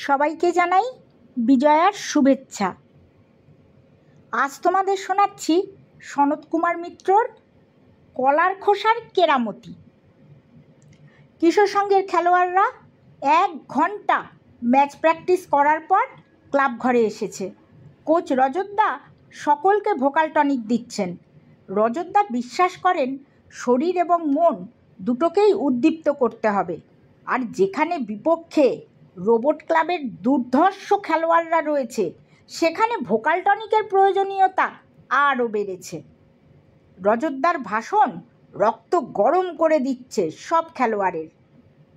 সবাইকে জানাই বিজয়ার শুভেচ্ছা। আজ তোমাদের শোনাচ্ছি সনত কুমার মিত্রর কলার খোসার কেরামতি। কিশোর সঙ্ঘের খেলোয়াড়রা 1 ঘন্টা ম্যাচ প্র্যাকটিস করার পর ক্লাব ঘরে এসেছে। কোচ রজতদা সকলকে ভোকাল টনিক দিচ্ছেন। রজতদা বিশ্বাস করেন শরীর এবং মন দুটোকেই উদ্দীপ্ত করতে হবে। আর যেখানে বিপক্ষে রোবট ক্লাবের দুর্ধর্ষ খেলোয়াড়রা রয়েছে সেখানে ভোকাল টনিকের প্রয়োজনীয়তা আরও বেড়েছে। রজতদার ভাষণ রক্ত গরম করে দিচ্ছে সব খেলোয়াড়ের।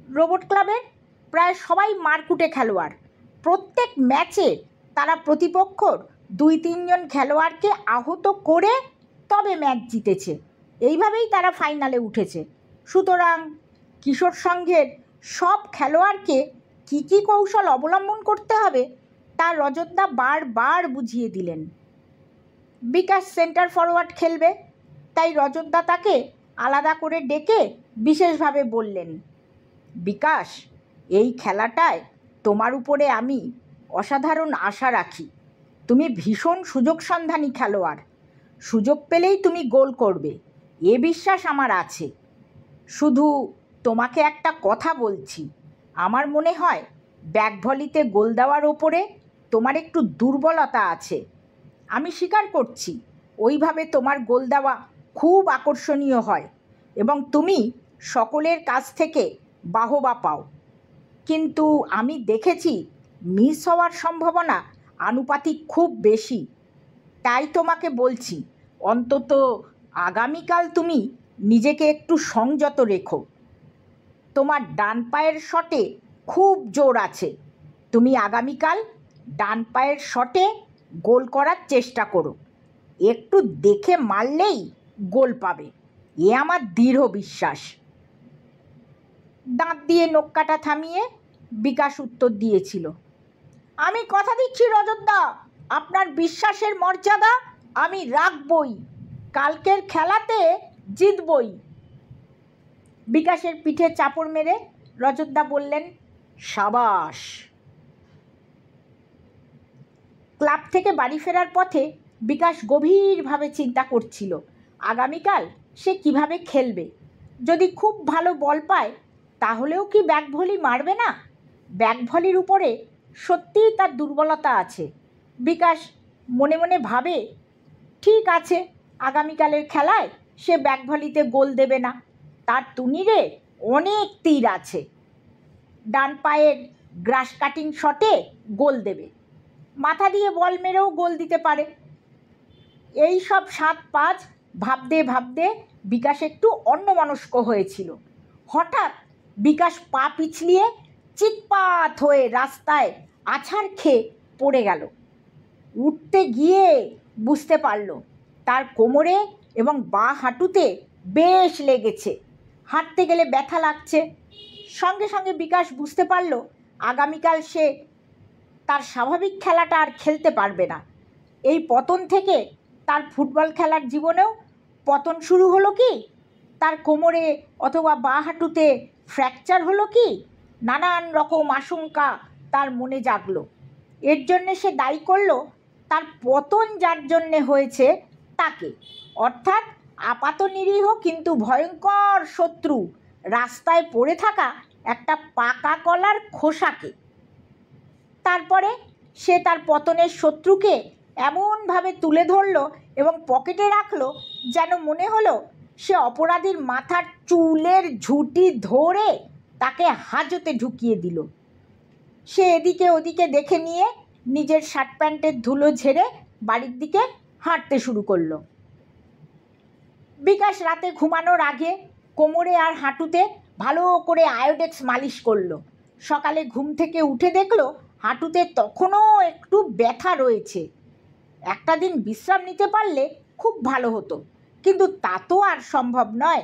রোবট ক্লাবের প্রায় সবাই মারকুটে খেলোয়াড়। প্রত্যেক ম্যাচে তারা প্রতিপক্ষর 2-3 জন খেলোয়াড়কে আহত করে তবে ম্যাচ জিতেছে। এইভাবেই তারা ফাইনালে উঠেছে। সুতরাং কিশোর সঙ্ঘের সব খেলোয়াড়কে কী কী কৌশল অবলম্বন করতে হবে তা রজতদা বারবার বুঝিয়ে দিলেন। বিকাশ সেন্টার ফরওয়ার্ড খেলবে, তাই রজতদা তাকে আলাদা করে ডেকে বিশেষভাবে বললেন, বিকাশ, এই খেলাটায় তোমার উপরে আমি অসাধারণ আশা রাখি। তুমি ভীষণ সুযোগ সন্ধানী খেলোয়াড়। সুযোগ পেলেই তুমি গোল করবে, এ বিশ্বাস আমার আছে। শুধু তোমাকে একটা কথা বলছি, আমার মনে হয় ব্যাক ভলিতে গোল দেওয়ার ওপরে তোমার একটু দুর্বলতা আছে। আমি স্বীকার করছি, ওইভাবে তোমার গোল দেওয়া খুব আকর্ষণীয় হয় এবং তুমি সকলের কাছ থেকে বাহবা পাও। কিন্তু আমি দেখেছি মিস হওয়ার সম্ভাবনা আনুপাতিক খুব বেশি। তাই তোমাকে বলছি, অন্তত আগামীকাল তুমি নিজেকে একটু সংযত রেখো। তোমার ডান পায়ের শটে খুব জোর আছে। তুমি আগামীকাল ডান পায়ের শটে গোল করার চেষ্টা করো। একটু দেখে মারলেই গোল পাবে, এ আমার দৃঢ় বিশ্বাস। দাঁত দিয়ে নখ কাটা থামিয়ে বিকাশ উত্তর দিয়েছিল, আমি কথা দিচ্ছি রজতদা, আপনার বিশ্বাসের মর্যাদা আমি রাখবই। কালকের খেলাতে জিতবই। বিকাশের পিঠে চাপড় মেরে রজতদা বললেন, সাবাস। ক্লাব থেকে বাড়ি ফেরার পথে বিকাশ গভীরভাবে চিন্তা করছিল আগামীকাল সে কিভাবে খেলবে। যদি খুব ভালো বল পায় তাহলেও কি ব্যাক ভলি মারবে না? ব্যাক ভলির উপরে সত্যিই তার দুর্বলতা আছে। বিকাশ মনে মনে ভাবে, ঠিক আছে, আগামীকালের খেলায় সে ব্যাক ভলিতে গোল দেবে না। তার তুনিরে অনেক তীর আছে। ডান পায়ের গ্রাস কাটিং শটে গোল দেবে, মাথা দিয়ে বল মেরেও গোল দিতে পারে। এই সব 7-5 ভাবতে ভাবতে বিকাশ একটু অন্যমনস্ক হয়েছিল। হঠাৎ বিকাশ পা পিছলিয়ে চিৎপাত হয়ে রাস্তায় আছাড় খেয়ে পড়ে গেল। উঠতে গিয়ে বুঝতে পারল তার কোমরে এবং বাঁ হাঁটুতে বেশ লেগেছে। হাঁটতে গেলে ব্যথা লাগছে। সঙ্গে সঙ্গে বিকাশ বুঝতে পারল আগামীকাল সে তার স্বাভাবিক খেলাটা আর খেলতে পারবে না। এই পতন থেকে তার ফুটবল খেলার জীবনেও পতন শুরু হলো কি? তার কোমরে অথবা বাঁ হাঁটুতে ফ্র্যাকচার হলো কি? নানান রকম আশঙ্কা তার মনে জাগলো। এর জন্যে সে দায়ী করলো তার পতন যার জন্যে হয়েছে তাকে, অর্থাৎ আপাত নিরীহ কিন্তু ভয়ঙ্কর শত্রু রাস্তায় পড়ে থাকা একটা পাকা কলার খোসাকে। তারপরে সে তার পতনের শত্রুকে এমনভাবে তুলে ধরল এবং পকেটে রাখলো যেন মনে হলো সে অপরাধীর মাথার চুলের ঝুঁটি ধরে তাকে হাজতে ঢুকিয়ে দিল। সে এদিকে ওদিকে দেখে নিয়ে নিজের শার্ট প্যান্টের ধুলো ঝেড়ে বাড়ির দিকে হাঁটতে শুরু করলো। বিকাশ রাতে ঘুমানোর আগে কোমরে আর হাঁটুতে ভালো করে আয়োডেক্স মালিশ করলো। সকালে ঘুম থেকে উঠে দেখলো হাঁটুতে তখনও একটু ব্যথা রয়েছে। একটা দিন বিশ্রাম নিতে পারলে খুব ভালো হতো, কিন্তু তা তো আর সম্ভব নয়।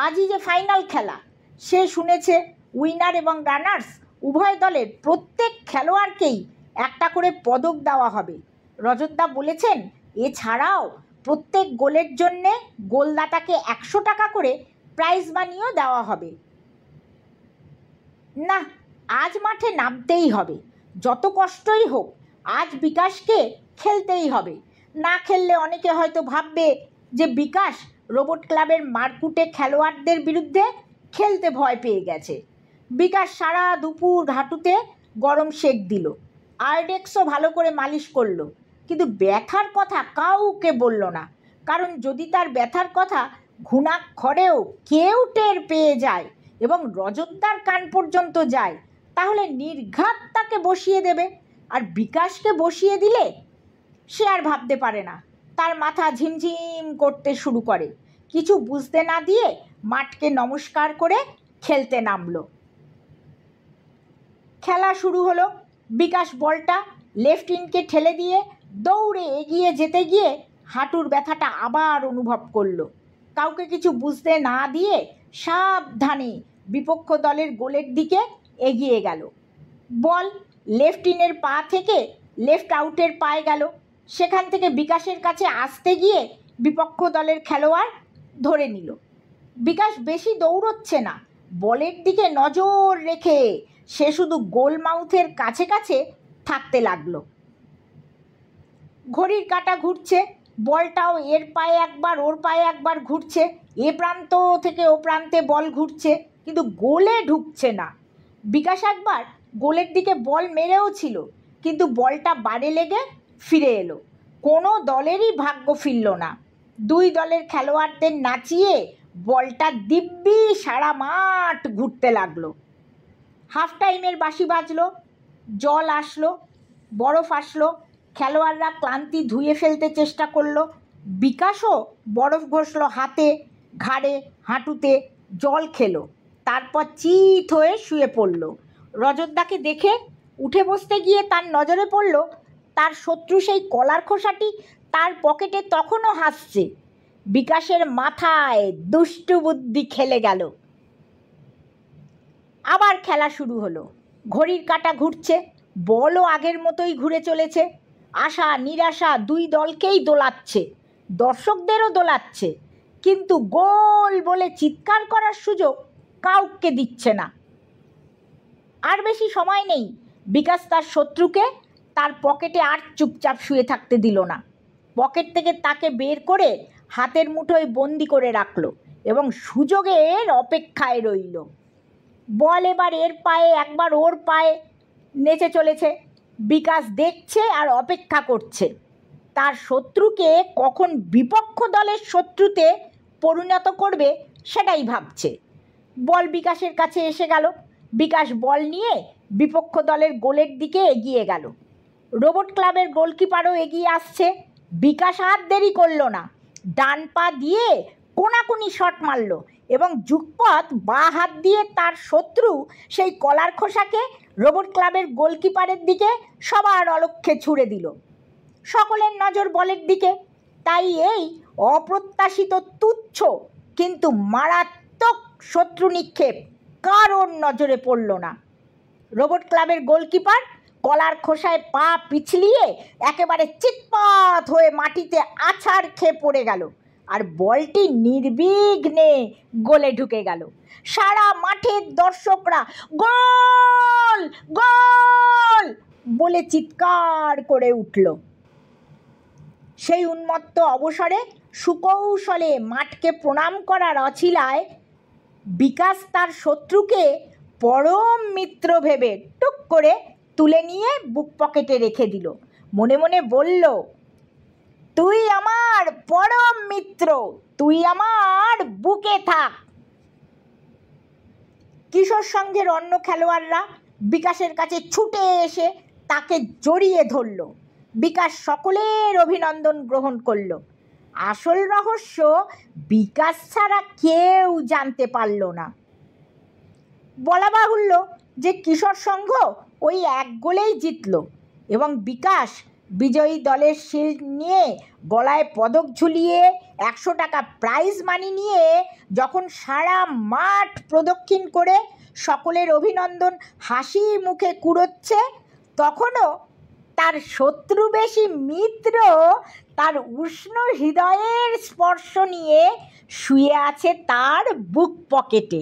আজই যে ফাইনাল খেলা, সে শুনেছে উইনার এবং রানার্স উভয় দলের প্রত্যেক খেলোয়াড়কেই একটা করে পদক দেওয়া হবে। রজতদা বলেছেন এছাড়াও প্রত্যেক গোলের জন্যে গোলদাতাকে 100 টাকা করে প্রাইজ মানিও দেওয়া হবে। না, আজ মাঠে নামতেই হবে। যত কষ্টই হোক আজ বিকাশকে খেলতেই হবে। না খেললে অনেকে হয়তো ভাববে যে বিকাশ রোবট ক্লাবের মারকুটে খেলোয়াড়দের বিরুদ্ধে খেলতে ভয় পেয়ে গেছে। বিকাশ সারা দুপুর হাঁটুতে গরম সেক দিল, আয়োডেক্সও ভালো করে মালিশ করলো, কিন্তু ব্যথার কথা কাউকে বলল না। কারণ যদি তার ব্যথার কথা ঘুণাক্ষরেও কেউ টের পেয়ে যায় এবং রজতদার কান পর্যন্ত যায়, তাহলে নির্ঘাত তাকে বসিয়ে দেবে। আর বিকাশকে বসিয়ে দিলে সে আর ভাবতে পারে না, তার মাথা ঝিমঝিম করতে শুরু করে। কিছু বুঝতে না দিয়ে মাঠকে নমস্কার করে খেলতে নামলো। খেলা শুরু হলো। বিকাশ বলটা লেফট ইনকে ঠেলে দিয়ে দৌড়ে এগিয়ে যেতে গিয়ে হাঁটুর ব্যথাটা আবার অনুভব করলো। কাউকে কিছু বুঝতে না দিয়ে সাবধানে বিপক্ষ দলের গোলের দিকে এগিয়ে গেল। বল লেফট ইনের পা থেকে লেফট আউটের পায়ে গেল। সেখান থেকে বিকাশের কাছে আসতে গিয়ে বিপক্ষ দলের খেলোয়াড় ধরে নিল। বিকাশ বেশি দৌড়চ্ছে না, বলের দিকে নজর রেখে সে শুধু গোল মাউথের কাছে কাছে থাকতে লাগলো। ঘড়ির কাঁটা ঘুরছে, বলটাও এর পায়ে একবার ওর পায়ে একবার ঘুরছে, এ প্রান্ত থেকে ও প্রান্তে বল ঘুরছে, কিন্তু গোলে ঢুকছে না। বিকাশ একবার গোলের দিকে বল মেরেও ছিল, কিন্তু বলটা বারে লেগে ফিরে এলো। কোনো দলেরই ভাগ্য ফিরল না। দুই দলের খেলোয়াড়দের নাচিয়ে বলটা দিব্যি সারা মাঠ ঘুরতে লাগলো। হাফ টাইমের বাঁশি বাজলো, জল আসলো, বরফ আসলো, খেলোয়াড়রা ক্লান্তি ধুয়ে ফেলতে চেষ্টা করলো। বিকাশও বরফ ঘষলো হাতে, ঘাড়ে, হাঁটুতে, জল খেলো, তারপর চিত হয়ে শুয়ে পড়লো। রজতদাকে দেখে উঠে বসতে গিয়ে তার নজরে পড়ল তার শত্রু সেই কলার খোসাটি তার পকেটে তখনও হাসছে। বিকাশের মাথায় দুষ্টু বুদ্ধি খেলে গেল। আবার খেলা শুরু হলো। ঘড়ির কাঁটা ঘুরছে, বলও আগের মতোই ঘুরে চলেছে। আশা নিরাশা দুই দলকেই দোলাচ্ছে, দর্শকদেরও দোলাচ্ছে, কিন্তু গোল বলে চিৎকার করার সুযোগ কাউকে দিচ্ছে না। আর বেশি সময় নেই। বিকাশ তার শত্রুকে তার পকেটে আর চুপচাপ শুয়ে থাকতে দিল না। পকেট থেকে তাকে বের করে হাতের মুঠোয় বন্দি করে রাখলো এবং সুযোগের অপেক্ষায় রইল। বল এবার এর পায়ে একবার ওর পায়ে নেচে চলেছে। বিকাশ দেখছে আর অপেক্ষা করছে, তার শত্রুকে কখন বিপক্ষ দলের শত্রুতে পরিণত করবে সেটাই ভাবছে। বল বিকাশের কাছে এসে গেল। বিকাশ বল নিয়ে বিপক্ষ দলের গোলের দিকে এগিয়ে গেল। রোবট ক্লাবের গোলকিপারও এগিয়ে আসছে। বিকাশ আর দেরি করল না, ডান পা দিয়ে কোনাকুনি শট মারল এবং যুগপথ বাঁ হাত দিয়ে তার শত্রু সেই কলার খোসাকে রোবট ক্লাবের গোলকিপারের দিকে সবার অলক্ষ্যে ছুড়ে দিল। সকলের নজর বলের দিকে, তাই এই অপ্রত্যাশিত তুচ্ছ কিন্তু মারাত্মক শত্রু নিক্ষেপ কারোর নজরে পড়ল না। রোবট ক্লাবের গোলকিপার কলার খোসায় পা পিছলিয়ে একেবারে চিৎপাত হয়ে মাটিতে আছাড় খেয়ে পড়ে গেল, আর বলটি নির্বিঘ্নে গোলে ঢুকে গেল। সারা মাঠের দর্শকরা গোল গোল বলে চিৎকার করে উঠল। সেই উন্মত্ত অবসরে সুকৌশলে মাঠকে প্রণাম করার অছিলায় বিকাশ তার শত্রুকে পরম মিত্র ভেবে টুক করে তুলে নিয়ে বুক পকেটে রেখে দিল। মনে মনে বলল, তুই আমার পরম মিত্র, তুই আমার বুকে থাক। কিশোর সংঘের অন্য খেলোয়াড়রা বিকাশের কাছে ছুটে এসে তাকে জড়িয়ে ধরল। বিকাশ সকলের অভিনন্দন গ্রহণ করল। আসল রহস্য বিকাশ ছাড়া কেউ জানতে পারল না। বলা বাহুল্য যে কিশোর সংঘ ওই এক গোলেই জিতল এবং বিকাশ বিজয়ী দলের শিল্ড নিয়ে গলায় পদক ঝুলিয়ে 100 টাকা প্রাইজ মানি নিয়ে যখন সারা মাঠ প্রদক্ষিণ করে সকলের অভিনন্দন হাসি মুখে কুড়োচ্ছে, তখনও তার শত্রু বেশি মিত্র তার উষ্ণ হৃদয়ের স্পর্শ নিয়ে শুয়ে আছে তার বুক পকেটে।